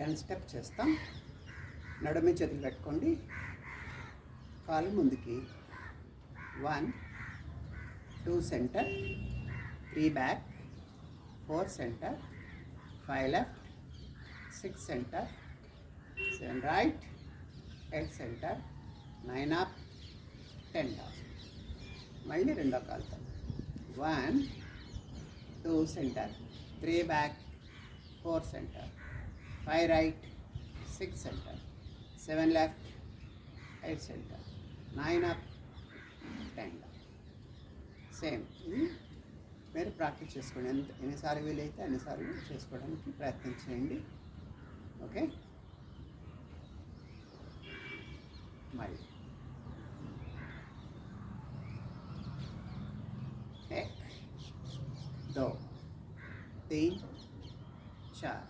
10 step చేస్తాం. నడుము చేతులు పెట్టుకోండి, కాలు ముందుకి. 1 2 centre, 3 back, 4 centre, 5 left, 6 centre, 7 right, 8 centre, 9 up, 10 down. మళ్ళీ రెండో కాలుతో 1 2 centre, 3 back, 4 centre, 5 right, 6 centre, 7 left, 8 centre, 9 up, 10 down. Same ఇది మీరు ప్రాక్టీస్ చేసుకోండి. ఎన్నిసార్లు వీలైతే అన్నిసార్లు చేసుకోవడానికి ప్రయత్నం చేయండి. ఓకే, మరి 1 2 3 4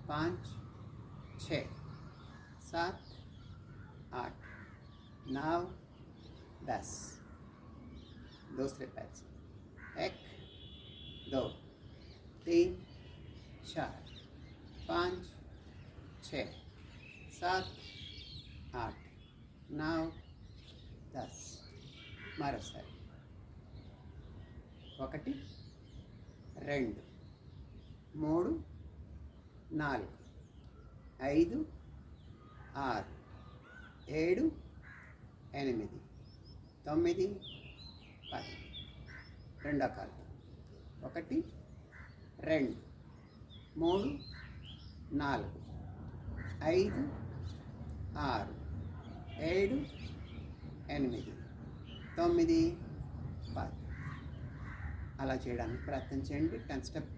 5 6 7 8 9 10. दूसरे पैर से 1 2 3 4 5 6 7 8 9 10. మరోసారి 1 2 3 4 5 6 7 8 9 10. రెండో కాలు 1 2 3 4 5 6 7 8 9 10. అలా చేయడానికి ప్రయత్నం చేయండి. 10 స్టెప్